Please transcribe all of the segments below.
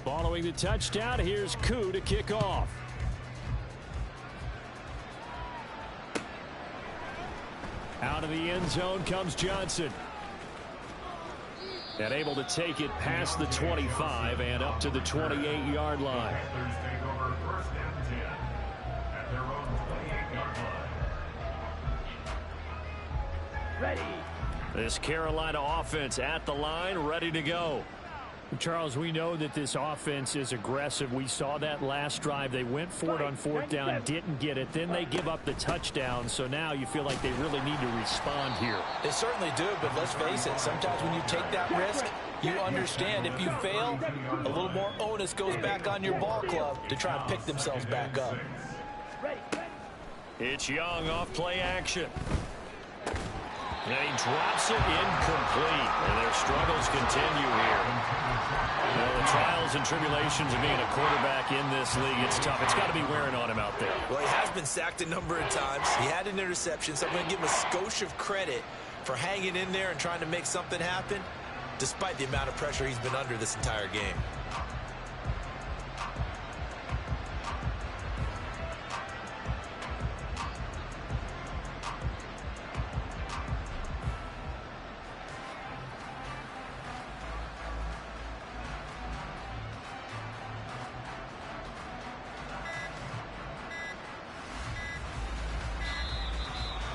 Following the touchdown, here's Koo to kick off. Out of the end zone comes Johnson. And able to take it past the 25 and up to the 28-yard line. Ready. This Carolina offense at the line, ready to go. Charles, we know that this offense is aggressive. We saw that last drive. They went for it on fourth down, didn't get it. Then they give up the touchdown. So now you feel like they really need to respond here. They certainly do, but let's face it. Sometimes when you take that risk, you understand if you fail, a little more onus goes back on your ball club to try and pick themselves back up. It's Young off play action. And he drops it incomplete. And their struggles continue here. You know, the trials and tribulations of being a quarterback in this league, it's tough. It's got to be wearing on him out there. Well, he has been sacked a number of times. He had an interception, so I'm going to give him a skosh of credit for hanging in there and trying to make something happen, despite the amount of pressure he's been under this entire game.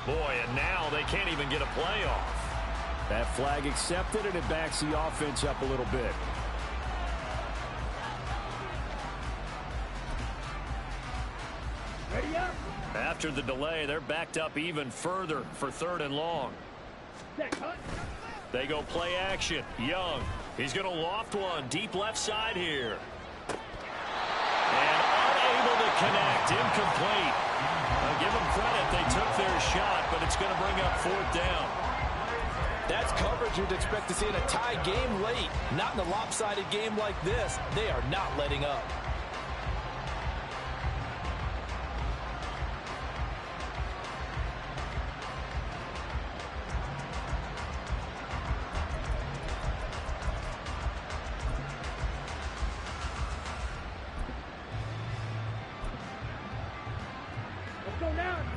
Boy, and now they can't even get a play off. That flag accepted, and it backs the offense up a little bit. Ready up. After the delay, they're backed up even further for 3rd and long. They go play action. Young. He's going to loft one deep left side here. And unable to connect. Incomplete. I'll give them credit. They took their shot, but it's going to bring up 4th down. That's coverage you'd expect to see in a tie game late. Not in a lopsided game like this. They are not letting up.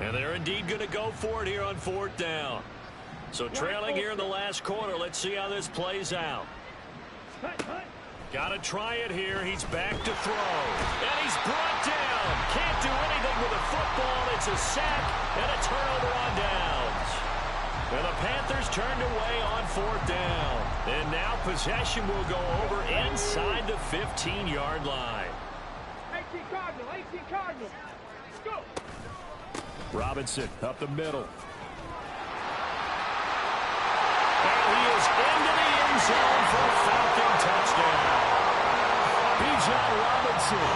And they're indeed going to go for it here on 4th down. So trailing here in the last quarter. Let's see how this plays out. Got to try it here. He's back to throw. And he's brought down. Can't do anything with a football. It's a sack and a turnover on downs. And the Panthers turned away on 4th down. And now possession will go over inside the 15-yard line. 18 Cardinal, 18 Cardinal. Let's go. Robinson up the middle. And he is into the end zone for a Falcon touchdown. Bijan Robinson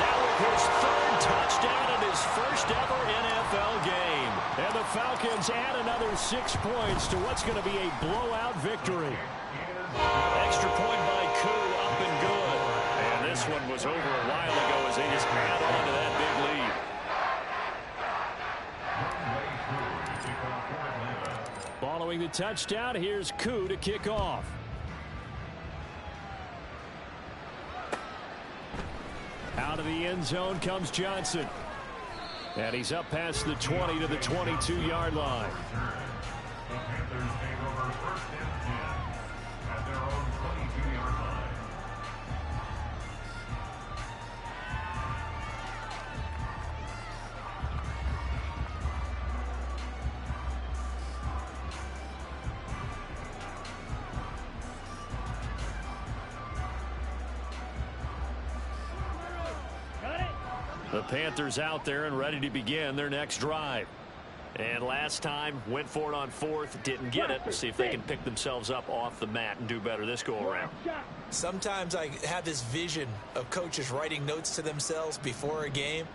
now with his 3rd touchdown in his first ever NFL game. And the Falcons add another 6 points to what's going to be a blowout victory. Extra point by Koo, up and good. And this one was over a while ago as they just add on to that big lead. Following the touchdown, here's Koo to kick off. Out of the end zone comes Johnson. And he's up past the 20 to the 22-yard line. The Panthers out there and ready to begin their next drive. And last time, went for it on 4th, didn't get it. We'll see if they can pick themselves up off the mat and do better this go-around. Sometimes I have this vision of coaches writing notes to themselves before a game.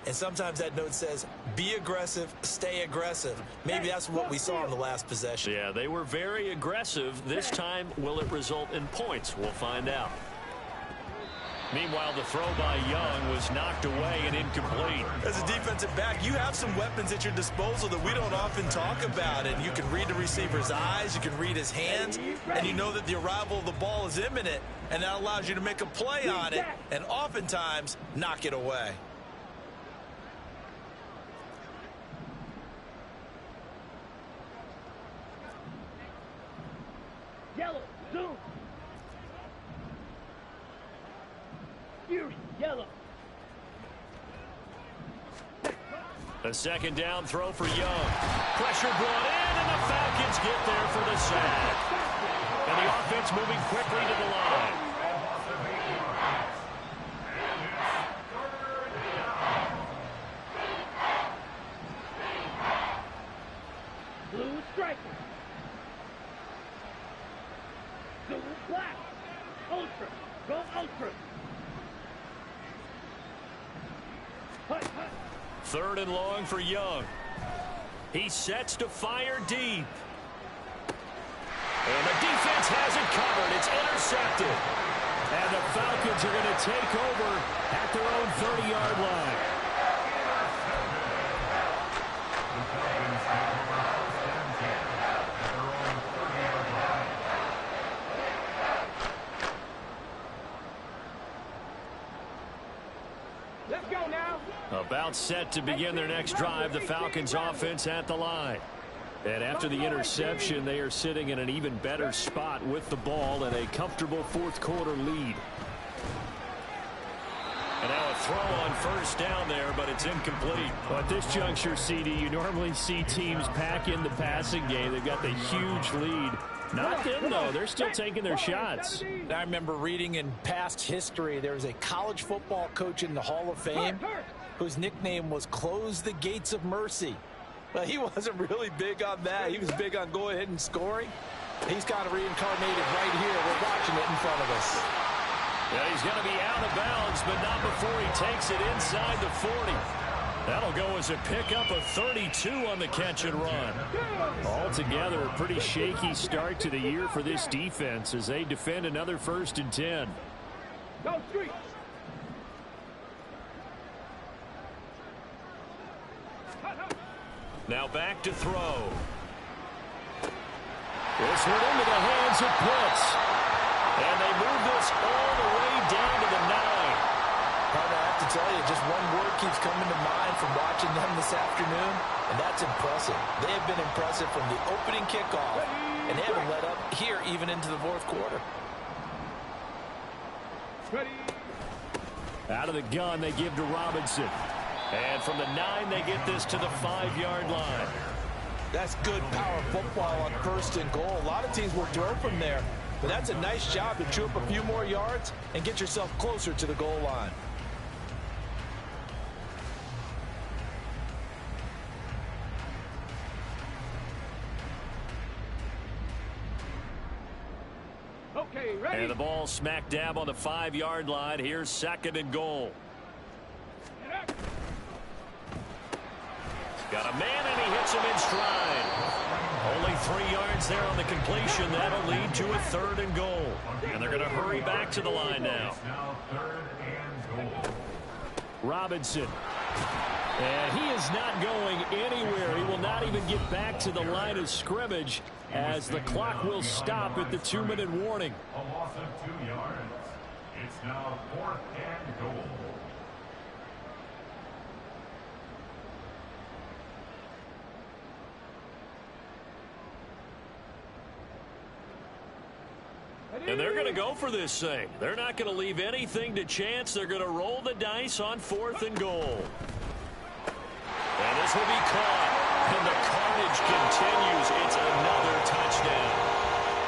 And sometimes that note says, be aggressive, stay aggressive. Maybe that's what we saw in the last possession. Yeah, they were very aggressive. This time, will it result in points? We'll find out. Meanwhile, the throw by Young was knocked away and incomplete. As a defensive back, you have some weapons at your disposal that we don't often talk about. And you can read the receiver's eyes, you can read his hands, and you know that the arrival of the ball is imminent. And that allows you to make a play on it and oftentimes knock it away. Yellow, zoom. Fury, yellow. A second down throw for Young. Pressure brought in, and the Falcons get there for the sack. And the offense moving quickly to the line. Blue striker. Zoom black. Ultra. Go ultra. Hut, hut. Third and long for Young. He sets to fire deep. And the defense has it covered. It's intercepted. And the Falcons are going to take over at their own 30-yard line. Let's go now. About set to begin their next drive, the Falcons offense at the line. And after the interception, they are sitting in an even better spot with the ball and a comfortable fourth quarter lead. And now a throw on first down there, but it's incomplete. Well, at this juncture, CD, you normally see teams pack in the passing game. They've got the huge lead. Not them, though. They're still taking their shots. I remember reading in past history, there was a college football coach in the Hall of Fame whose nickname was Close the Gates of Mercy. Well, he wasn't really big on that. He was big on going ahead and scoring. He's kind of reincarnated right here. We're watching it in front of us. Yeah, he's going to be out of bounds, but not before he takes it inside the 40. That'll go as a pickup of 32 on the catch and run. Altogether, a pretty shaky start to the year for this defense as they defend another 1st and 10. Go street. Now back to throw. This one into the hands of Pitts. And they move this all the way down to the 9. Partner, I have to tell you, just one word keeps coming to mind from watching them this afternoon, and that's impressive. They have been impressive from the opening kickoff, and they haven't let up here even into the fourth quarter. Ready. Out of the gun, they give to Robinson. And from the 9, they get this to the 5-yard line. That's good power football on 1st and goal. A lot of teams will throw from there, but that's a nice job to chew up a few more yards and get yourself closer to the goal line. Okay, ready. And the ball smack dab on the 5-yard line. Here's 2nd and goal. Got a man, and he hits him in stride. Only 3 yards there on the completion. That'll lead to a 3rd and goal. And they're going to hurry back to the line now. Robinson. And he is not going anywhere. He will not even get back to the line of scrimmage as the clock will stop at the 2-minute warning. A loss of 2 yards. It's now 4th and goal. And they're going to go for this thing. They're not going to leave anything to chance. They're going to roll the dice on 4th and goal. And this will be caught. And the carnage continues. It's another touchdown.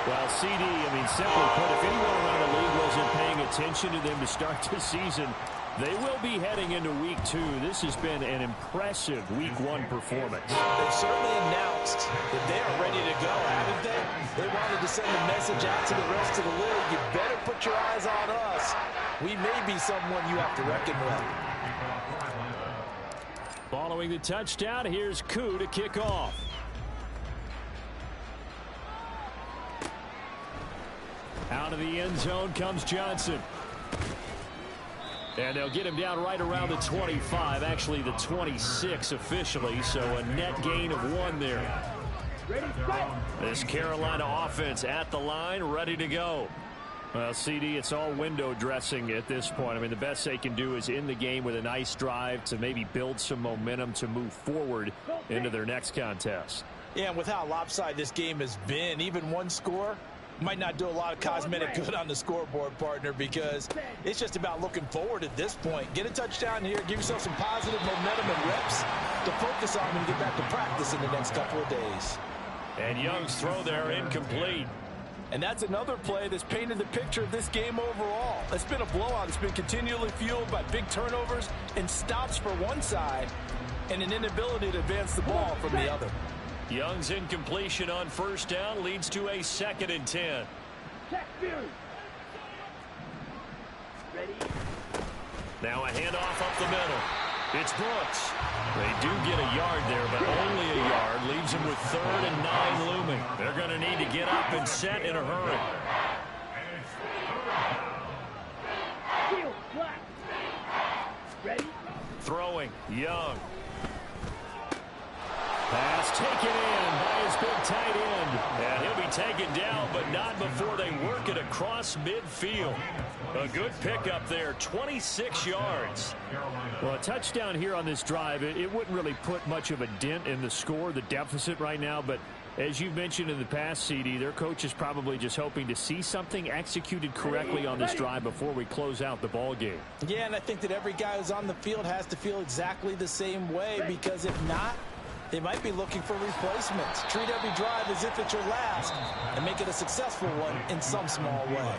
Well, CD, I mean, simply put, if anyone around the league wasn't paying attention to them to start the season, they will be heading into Week 2. This has been an impressive Week 1 performance. They've certainly announced that they are ready to go, haven't they? They wanted to send a message out to the rest of the league. You better put your eyes on us. We may be someone you have to reckon with. Following the touchdown, here's Koo to kick off. Out of the end zone comes Johnson. And they'll get him down right around the 25, actually the 26 officially, so a net gain of 1 there. This Carolina offense at the line, ready to go. Well, CD, it's all window dressing at this point. I mean, the best they can do is in the game with a nice drive to maybe build some momentum to move forward into their next contest. Yeah, and with how lopsided this game has been, even one score might not do a lot of cosmetic good on the scoreboard, partner, because it's just about looking forward at this point. Get a touchdown here, give yourself some positive momentum and reps to focus on and get back to practice in the next couple of days. And Young's throw there incomplete. And that's another play that's painted the picture of this game overall. It's been a blowout. It's been continually fueled by big turnovers and stops for one side and an inability to advance the ball from the other. Young's incompletion on first down leads to a 2nd and 10. Now a handoff up the middle. It's Brooks. They do get a yard there, but only a yard. Leaves them with 3rd and 9 looming. They're going to need to get up and set in a hurry. Throwing, Young. Pass taken in by his big tight end. And he'll be taken down, but not before they work it across midfield. A good pickup there, 26 yards. Well, a touchdown here on this drive, it wouldn't really put much of a dent in the score, the deficit right now. But as you've mentioned in the past, CD, their coach is probably just hoping to see something executed correctly on this drive before we close out the ball game. Yeah, and I think that every guy who's on the field has to feel exactly the same way, because if not, they might be looking for replacements. Treat every drive as if it's your last and make it a successful one in some small way.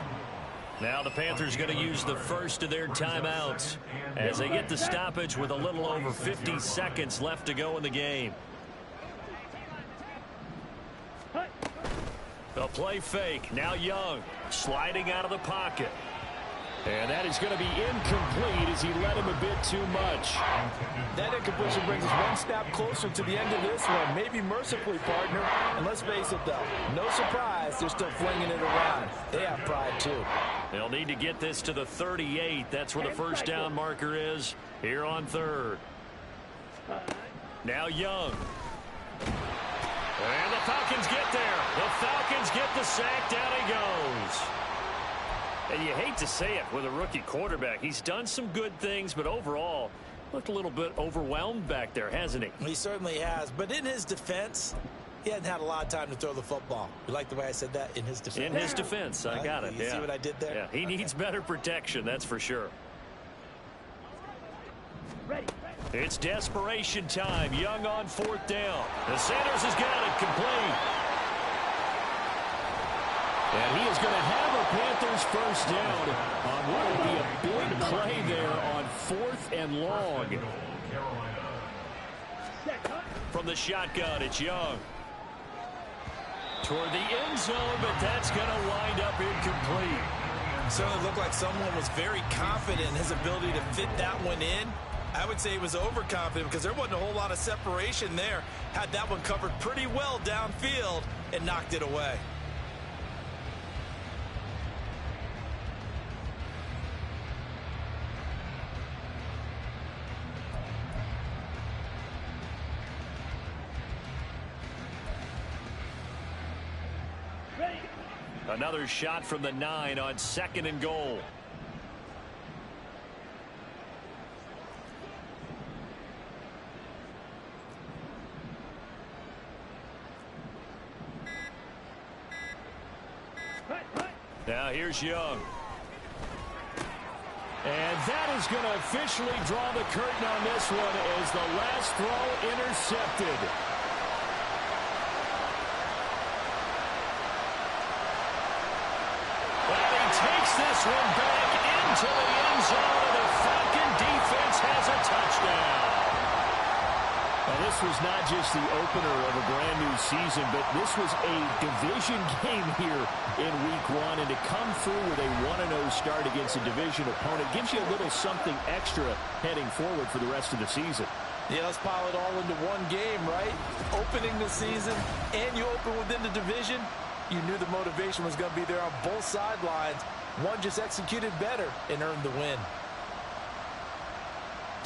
Now the Panthers going to use the first of their timeouts as they get the stoppage with a little over 50 seconds left to go in the game. A play fake. Now Young sliding out of the pocket. And that is going to be incomplete as he led him a bit too much. That incompletion brings us one step closer to the end of this one. Maybe mercifully, partner. And let's face it, though, no surprise, they're still flinging it around. They have pride, too. They'll need to get this to the 38. That's where the first down marker is here on 3rd. Now Young. And the Falcons get there. The Falcons get the sack. Down he goes. And you hate to say it with a rookie quarterback. He's done some good things, but overall, looked a little bit overwhelmed back there, hasn't he? He certainly has. But in his defense, he hadn't had a lot of time to throw the football. You like the way I said that? In his defense? In his defense. I got it. You see what I did there? Yeah, he needs better protection, that's for sure. It's desperation time. Young on 4th down. The Sanders has got it complete. And he is going to have a Panthers first down on what will be a big play there on 4th and long. From the shotgun, it's Young. Toward the end zone, but that's going to wind up incomplete. Certainly looked like someone was very confident in his ability to fit that one in. I would say he was overconfident because there wasn't a whole lot of separation there. Had that one covered pretty well downfield and knocked it away. Another shot from the 9 on 2nd and goal. Now here's Young. And that is going to officially draw the curtain on this one as the last throw intercepted. Well, he takes this one back into the end zone, and the Falcon defense has a touchdown. Well, this was not just the opener of a brand new season, but this was a division game here in week 1. And to come through with a 1-0 start against a division opponent gives you a little something extra heading forward for the rest of the season. Yeah, let's pile it all into one game, right? Opening the season, and you open within the division. You knew the motivation was going to be there on both sidelines. One just executed better and earned the win.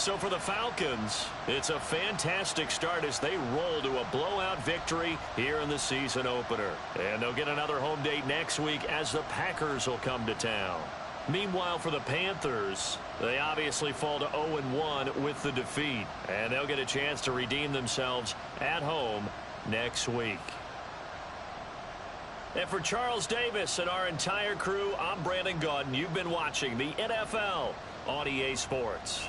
So for the Falcons, it's a fantastic start as they roll to a blowout victory here in the season opener. And they'll get another home date next week as the Packers will come to town. Meanwhile, for the Panthers, they obviously fall to 0-1 with the defeat. And they'll get a chance to redeem themselves at home next week. And for Charles Davis and our entire crew, I'm Brandon Gaudin. You've been watching the NFL on EA Sports.